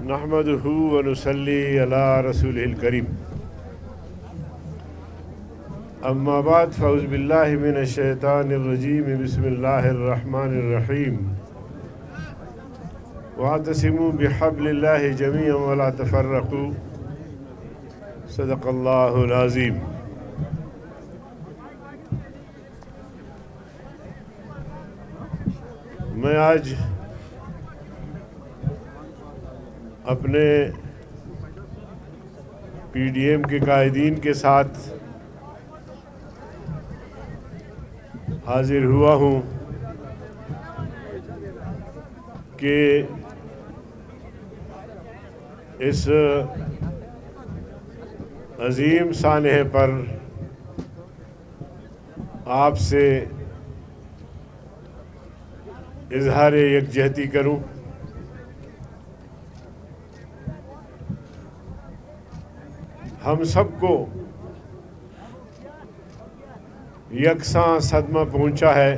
نحمدہ ونصلی علی رسولہ الکریم اما بعد فاعوذ باللہ من الشیطان الرجیم بسم اللہ الرحمن الرحیم واعتصموا بحبل اللہ جمیعا ولا تفرقوا صدق اللہ العظیم۔ میں آج اپنے پی ڈی ایم کے قائدین کے ساتھ حاضر ہوا ہوں کہ اس عظیم سانحے پر آپ سے اظہار یکجہتی کروں۔ ہم سب کو یکساں صدمہ پہنچا ہے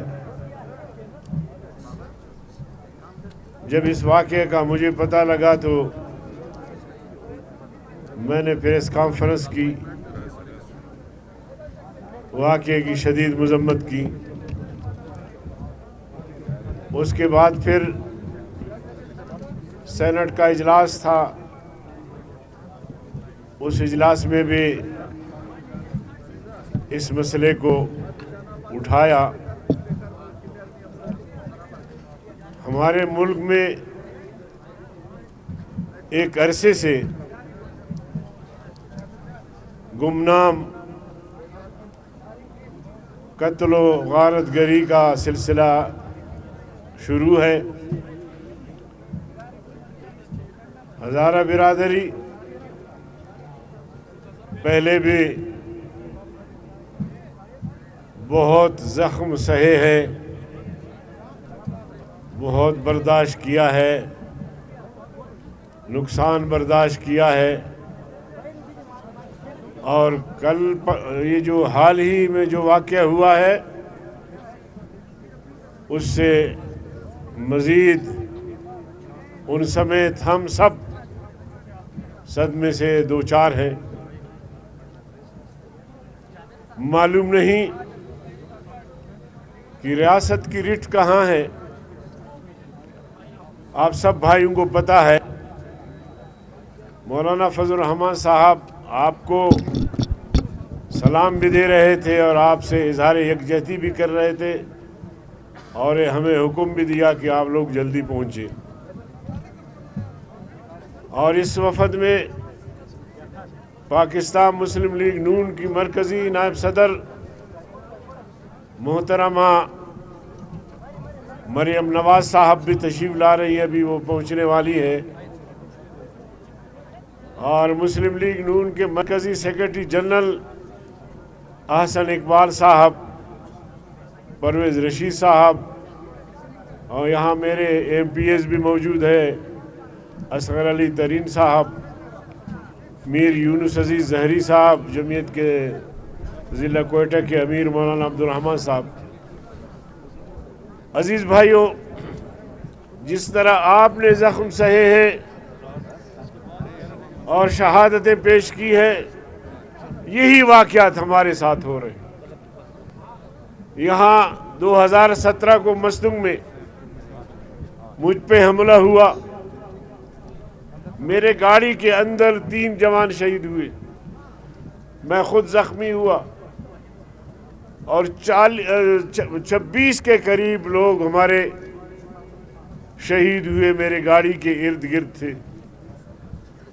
جب اس واقعے کا مجھے پتہ لگا تو میں نے پریس کانفرنس کی، واقعے کی شدید مذمت کی۔ اس کے بعد پھر سینٹ کا اجلاس تھا، اس اجلاس میں بھی اس مسئلے کو اٹھایا۔ ہمارے ملک میں ایک عرصے سے گمنام قتل و غارت گری کا سلسلہ شروع ہے۔ ہزارہ برادری پہلے بھی بہت زخم سہے ہے، بہت برداشت کیا ہے، نقصان برداشت کیا ہے، اور کل یہ جو حال ہی میں جو واقعہ ہوا ہے اس سے مزید ان سمیت ہم سب صدمے سے دوچار ہیں۔ معلوم نہیں کہ ریاست کی رٹ کہاں ہے۔ آپ سب بھائیوں کو پتہ ہے، مولانا فضل الرحمان صاحب آپ کو سلام بھی دے رہے تھے اور آپ سے اظہار یکجہتی بھی کر رہے تھے، اور ہمیں حکم بھی دیا کہ آپ لوگ جلدی پہنچے۔ اور اس وفد میں پاکستان مسلم لیگ نون کی مرکزی نائب صدر محترمہ مریم نواز صاحب بھی تشریف لا رہی ہے، ابھی وہ پہنچنے والی ہے، اور مسلم لیگ نون کے مرکزی سیکرٹری جنرل احسن اقبال صاحب، پرویز رشید صاحب، اور یہاں میرے ایم پی ایس بھی موجود ہے، اصغر علی ترین صاحب، میر یونس عزیز زہری صاحب، جمعیت کے ضلع کوئٹہ کے امیر مولانا عبدالرحمن صاحب۔ عزیز بھائیوں، جس طرح آپ نے زخم سہے ہیں اور شہادتیں پیش کی ہے، یہی واقعات ہمارے ساتھ ہو رہے ہیں۔ یہاں 2017 کو مستنگ میں مجھ پہ حملہ ہوا، میرے گاڑی کے اندر 3 جوان شہید ہوئے، میں خود زخمی ہوا، اور 26 کے قریب لوگ ہمارے شہید ہوئے، میرے گاڑی کے ارد گرد تھے،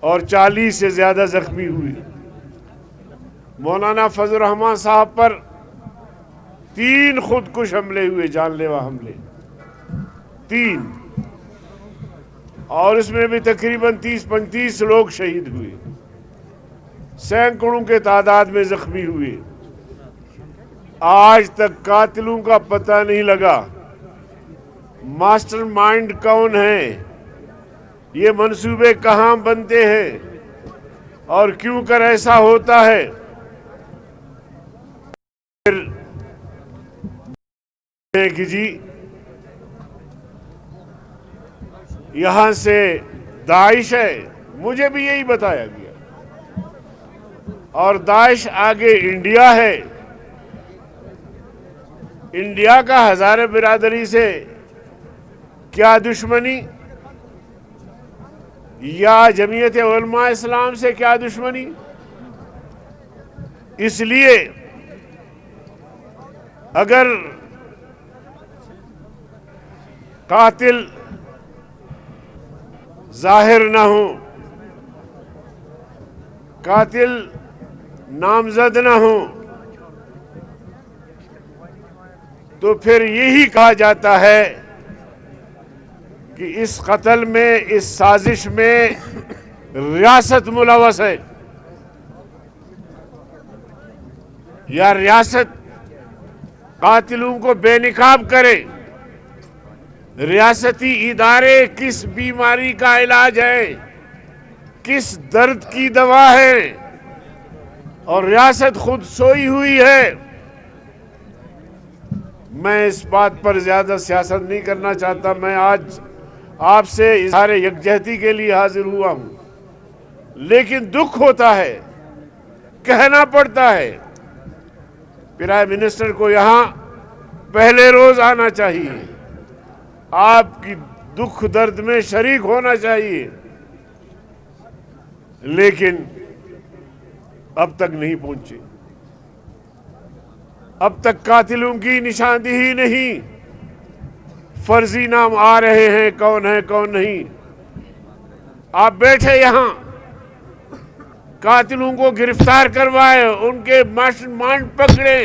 اور 40 سے زیادہ زخمی ہوئے۔ مولانا فضل الرحمان صاحب پر 3 خودکش حملے ہوئے، جان لیوا حملے 3، اور اس میں بھی تقریباً 30-35 لوگ شہید ہوئے، سینکڑوں کے تعداد میں زخمی ہوئے۔ آج تک قاتلوں کا پتہ نہیں لگا، ماسٹر مائنڈ کون ہے، یہ منصوبے کہاں بنتے ہیں اور کیوں کر ایسا ہوتا ہے۔ پھر کہ جی یہاں سے داعش ہے، مجھے بھی یہی بتایا گیا، اور داعش آگے انڈیا ہے۔ انڈیا کا ہزارہ برادری سے کیا دشمنی، یا جمعیت علماء اسلام سے کیا دشمنی؟ اس لیے اگر قاتل ظاہر نہ ہو، قاتل نامزد نہ ہو، تو پھر یہی کہا جاتا ہے کہ اس قتل میں، اس سازش میں ریاست ملوث ہے، یا ریاست قاتلوں کو بے نقاب کرے۔ ریاستی ادارے کس بیماری کا علاج ہے، کس درد کی دوا ہے، اور ریاست خود سوئی ہوئی ہے۔ میں اس بات پر زیادہ سیاست نہیں کرنا چاہتا، میں آج آپ سے اظہار یکجہتی کے لیے حاضر ہوا ہوں، لیکن دکھ ہوتا ہے، کہنا پڑتا ہے۔ پرائم منسٹر کو یہاں پہلے روز آنا چاہیے، آپ کی دکھ درد میں شریک ہونا چاہیے، لیکن اب تک نہیں پہنچے۔ اب تک قاتلوں کی نشاندہی نہیں، فرضی نام آ رہے ہیں، کون ہے کون نہیں۔ آپ بیٹھے یہاں، قاتلوں کو گرفتار کروائے، ان کے مانڈ پکڑے،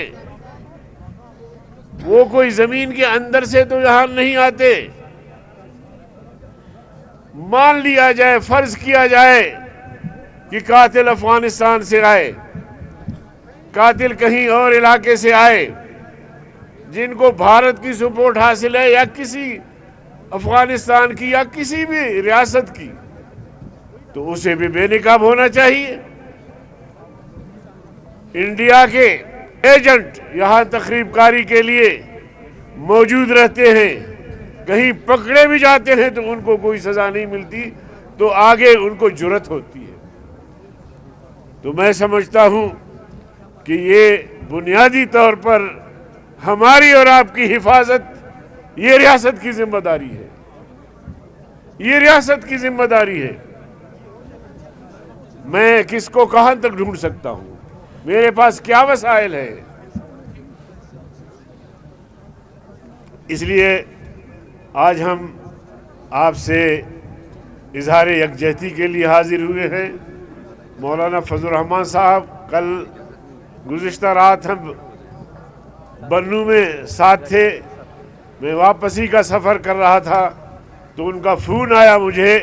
وہ کوئی زمین کے اندر سے تو یہاں نہیں آتے۔ مان لیا جائے، فرض کیا جائے کہ قاتل افغانستان سے آئے، قاتل کہیں اور علاقے سے آئے، جن کو بھارت کی سپورٹ حاصل ہے، یا کسی افغانستان کی یا کسی بھی ریاست کی، تو اسے بھی بے نقاب ہونا چاہیے۔ انڈیا کے ایجنٹ یہاں تخریب کاری کے لیے موجود رہتے ہیں، کہیں پکڑے بھی جاتے ہیں تو ان کو کوئی سزا نہیں ملتی، تو آگے ان کو جرأت ہوتی ہے۔ تو میں سمجھتا ہوں کہ یہ بنیادی طور پر ہماری اور آپ کی حفاظت یہ ریاست کی ذمہ داری ہے، یہ ریاست کی ذمہ داری ہے۔ میں کس کو کہاں تک ڈھونڈ سکتا ہوں، میرے پاس کیا وسائل ہے؟ اس لیے آج ہم آپ سے اظہار یکجہتی کے لیے حاضر ہوئے ہیں۔ مولانا فضل الرحمان صاحب کل گزشتہ رات ہم بنوں میں ساتھ تھے، میں واپسی کا سفر کر رہا تھا تو ان کا فون آیا مجھے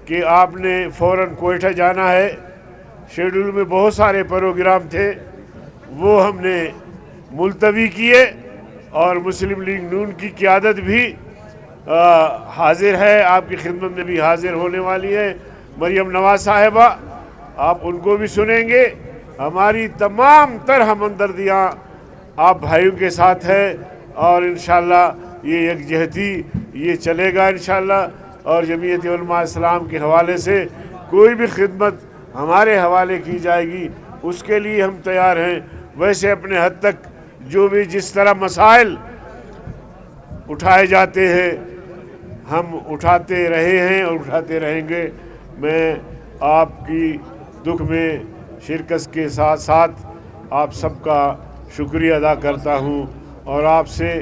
کہ آپ نے فوراً کوئٹہ جانا ہے۔ شیڈول میں بہت سارے پروگرام تھے، وہ ہم نے ملتوی کیے، اور مسلم لیگ نون کی قیادت بھی حاضر ہے، آپ کی خدمت میں بھی حاضر ہونے والی ہے۔ مریم نواز صاحبہ، آپ ان کو بھی سنیں گے۔ ہماری تمام تر ہمدردیاں آپ بھائیوں کے ساتھ ہے، اور انشاءاللہ یہ یکجہتی یہ چلے گا انشاءاللہ، اور جمعیت علماء اسلام کے حوالے سے کوئی بھی خدمت ہمارے حوالے کی جائے گی، اس کے لیے ہم تیار ہیں۔ ویسے اپنے حد تک جو بھی جس طرح مسائل اٹھائے جاتے ہیں ہم اٹھاتے رہے ہیں اور اٹھاتے رہیں گے۔ میں آپ کی دکھ میں شرکت کے ساتھ ساتھ آپ سب کا شکریہ ادا کرتا ہوں، اور آپ سے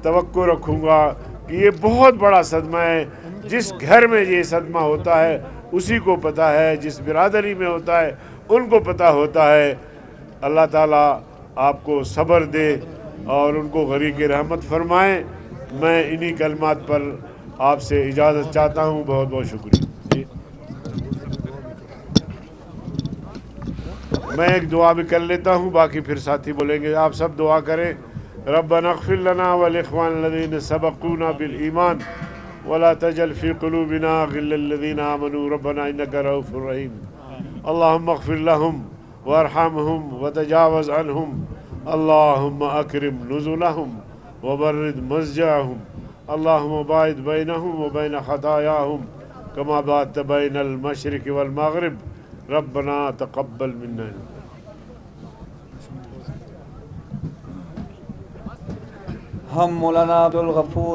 توقع رکھوں گا کہ یہ بہت بڑا صدمہ ہے۔ جس گھر میں یہ صدمہ ہوتا ہے اسی کو پتہ ہے، جس برادری میں ہوتا ہے ان کو پتہ ہوتا ہے۔ اللہ تعالیٰ آپ کو صبر دے اور ان کو غریق رحمت فرمائے۔ میں انہی کلمات پر آپ سے اجازت چاہتا ہوں۔ بہت بہت شکریہ۔ میں ایک دعا بھی کر لیتا ہوں، باقی پھر ساتھی بولیں گے۔ آپ سب دعا کریں۔ ربنا اغفر لنا ولاخواننا الذین سبقونا بالایمان ولا تجعل في قلوبنا غلا للذین آمنوا ربنا انك رؤوف رحیم۔ اللهم اغفر لهم وارحمهم وتجاوز عنهم، اللهم اکرم نزلهم وبرد مضجعهم، اللهم باعد بينهم وبين خطاياهم كما بات بين المشرق والمغرب ربنا تقبل منا. ہم مولانا عبد الغفور